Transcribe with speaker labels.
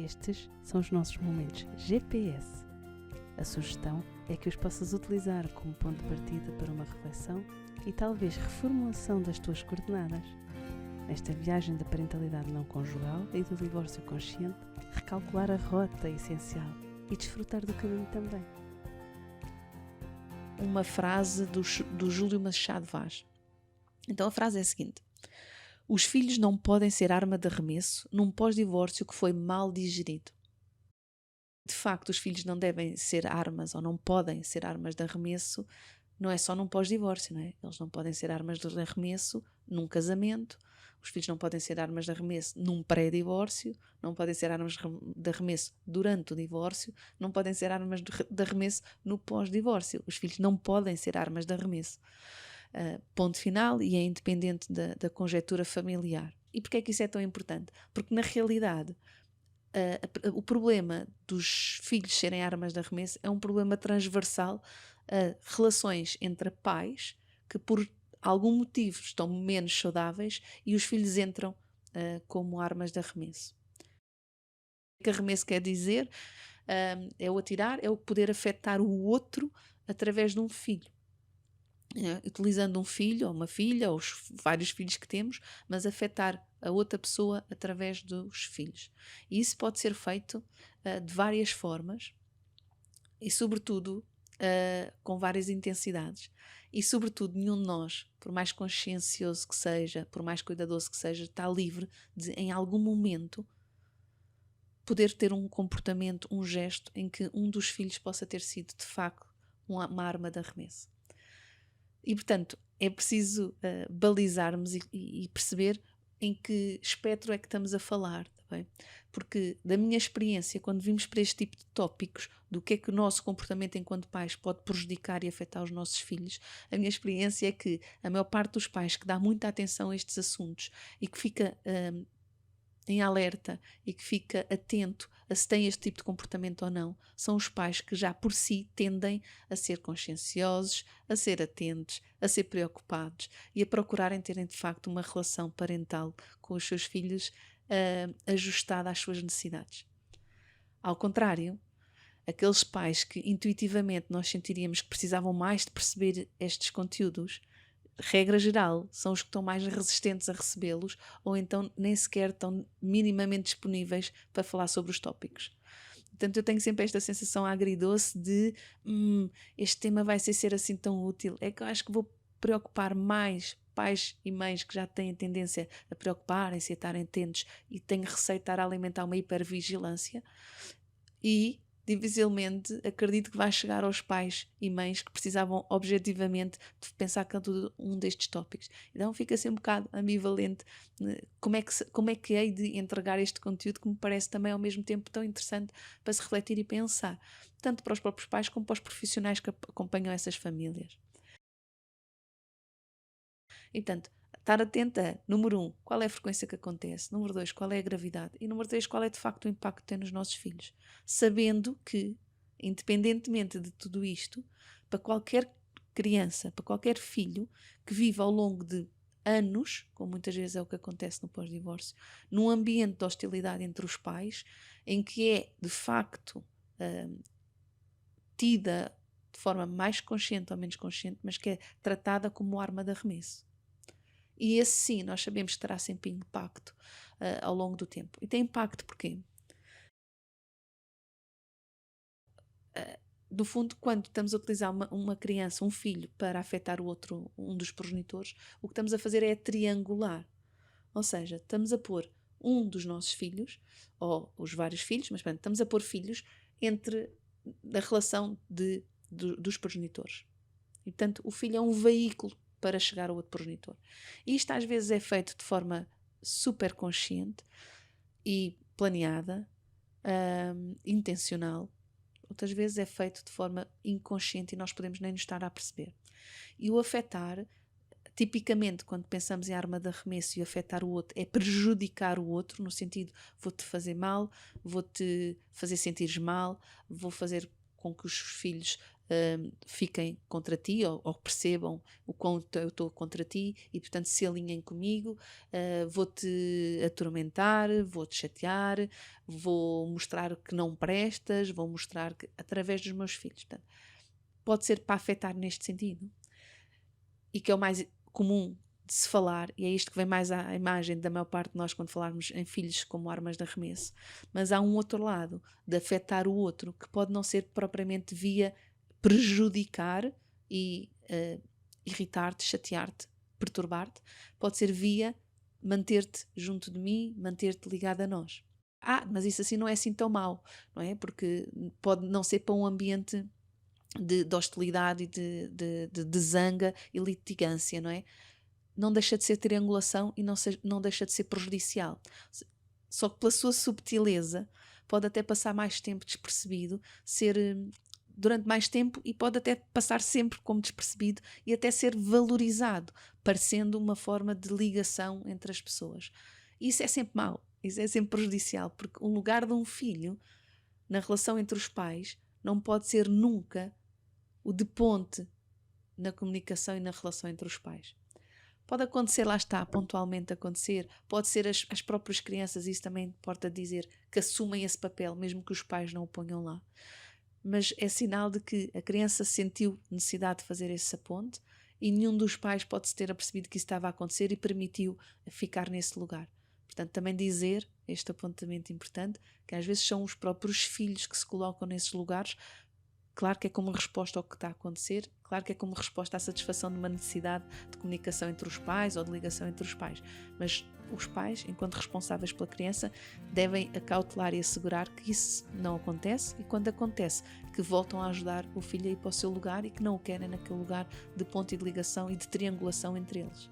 Speaker 1: Estes são os nossos momentos GPS. A sugestão é que os possas utilizar como ponto de partida para uma reflexão e talvez reformulação das tuas coordenadas. Nesta viagem da parentalidade não conjugal e do divórcio consciente, recalcular a rota é essencial e desfrutar do caminho também.
Speaker 2: Uma frase do Júlio Machado Vaz. Então a frase é a seguinte: os filhos não podem ser arma de arremesso num pós-divórcio que foi mal digerido. De facto, os filhos não devem ser armas ou não podem ser armas de arremesso, não é só num pós-divórcio, não é? Eles não podem ser armas de arremesso num casamento, os filhos não podem ser armas de arremesso num pré-divórcio, não podem ser armas de arremesso durante o divórcio, não podem ser armas de arremesso no pós-divórcio. Os filhos não podem ser armas de arremesso. Ponto final, e é independente da conjectura familiar. E porquê é que isso é tão importante? Porque na realidade o problema dos filhos serem armas de arremesso é um problema transversal a relações entre pais que por algum motivo estão menos saudáveis e os filhos entram como armas de arremesso. O que arremesso quer dizer é o atirar, é o poder afetar o outro através de um filho. Utilizando um filho ou uma filha, ou os vários filhos que temos, mas afetar a outra pessoa através dos filhos. E isso pode ser feito de várias formas e, sobretudo, com várias intensidades. E, sobretudo, nenhum de nós, por mais consciencioso que seja, por mais cuidadoso que seja, está livre de, em algum momento, poder ter um comportamento, um gesto em que um dos filhos possa ter sido, de facto, uma arma de arremesso. E, portanto, é preciso balizarmos e perceber em que espectro é que estamos a falar, tá bem? Porque, da minha experiência, quando vimos para este tipo de tópicos, do que é que o nosso comportamento enquanto pais pode prejudicar e afetar os nossos filhos, a minha experiência é que a maior parte dos pais que dá muita atenção a estes assuntos e que fica em alerta e que fica atento a se tem este tipo de comportamento ou não, são os pais que já por si tendem a ser conscienciosos, a ser atentos, a ser preocupados e a procurarem terem de facto uma relação parental com os seus filhos ajustada às suas necessidades. Ao contrário, aqueles pais que intuitivamente nós sentiríamos que precisavam mais de perceber estes conteúdos, regra geral, são os que estão mais resistentes a recebê-los ou então nem sequer estão minimamente disponíveis para falar sobre os tópicos. Portanto, eu tenho sempre esta sensação agridoce de este tema vai ser assim tão útil. É que eu acho que vou preocupar mais pais e mães que já têm a tendência a preocuparem-se, a estarem atentos e têm receio de estar a alimentar uma hipervigilância e dificilmente acredito que vai chegar aos pais e mães que precisavam objetivamente de pensar cada um destes tópicos. Então fica assim um bocado ambivalente como é que hei de entregar este conteúdo que me parece também ao mesmo tempo tão interessante para se refletir e pensar, tanto para os próprios pais como para os profissionais que acompanham essas famílias. E, portanto, estar atenta a, número 1, qual é a frequência que acontece, número 2, qual é a gravidade e número 3, qual é de facto o impacto que tem nos nossos filhos. Sabendo que, independentemente de tudo isto, para qualquer criança, para qualquer filho que viva ao longo de anos, como muitas vezes é o que acontece no pós-divórcio, num ambiente de hostilidade entre os pais, em que é de facto tida de forma mais consciente ou menos consciente, mas que é tratada como arma de arremesso. E esse sim, nós sabemos que terá sempre impacto ao longo do tempo. E tem impacto porquê? No fundo, quando estamos a utilizar uma criança, um filho, para afetar o outro, um dos progenitores, o que estamos a fazer é triangular. Ou seja, estamos a pôr um dos nossos filhos, ou os vários filhos, mas pronto, estamos a pôr filhos entre a relação dos progenitores. E, portanto, o filho é um veículo para chegar ao outro progenitor. E isto às vezes é feito de forma super consciente e planeada, intencional. Outras vezes é feito de forma inconsciente e nós podemos nem nos estar a perceber. E o afetar, tipicamente, quando pensamos em arma de arremesso e afetar o outro, é prejudicar o outro, no sentido, vou-te fazer mal, vou-te fazer sentir mal, vou fazer com que os filhos fiquem contra ti ou percebam o quanto eu estou contra ti e, portanto, se alinhem comigo, vou-te atormentar, vou-te chatear, vou mostrar que não prestas, vou mostrar que, através dos meus filhos. Portanto, pode ser para afetar neste sentido. E que é o mais comum de se falar, e é isto que vem mais à imagem da maior parte de nós quando falarmos em filhos como armas de arremesso. Mas há um outro lado, de afetar o outro, que pode não ser propriamente via prejudicar e irritar-te, chatear-te, perturbar-te, pode ser via manter-te junto de mim, manter-te ligado a nós. Mas isso assim não é assim tão mau, não é? Porque pode não ser para um ambiente de hostilidade e de zanga e litigância, não é? Não deixa de ser triangulação e não deixa de ser prejudicial. Só que pela sua subtileza pode até passar mais tempo despercebido, ser durante mais tempo, e pode até passar sempre como despercebido e até ser valorizado, parecendo uma forma de ligação entre as pessoas. Isso é sempre mau, isso é sempre prejudicial, porque o lugar de um filho na relação entre os pais não pode ser nunca o de ponte na comunicação e na relação entre os pais. Pode acontecer, lá está, pontualmente acontecer, pode ser as próprias crianças, isso também importa dizer, que assumem esse papel, mesmo que os pais não o ponham lá. Mas é sinal de que a criança sentiu necessidade de fazer essa ponte e nenhum dos pais pode-se ter apercebido que isso estava a acontecer e permitiu ficar nesse lugar. Portanto, também dizer, este apontamento importante, que às vezes são os próprios filhos que se colocam nesses lugares. Claro que é como resposta ao que está a acontecer, claro que é como resposta à satisfação de uma necessidade de comunicação entre os pais ou de ligação entre os pais, mas os pais, enquanto responsáveis pela criança, devem acautelar e assegurar que isso não acontece, e quando acontece, que voltam a ajudar o filho a ir para o seu lugar e que não o querem naquele lugar de ponto e de ligação e de triangulação entre eles.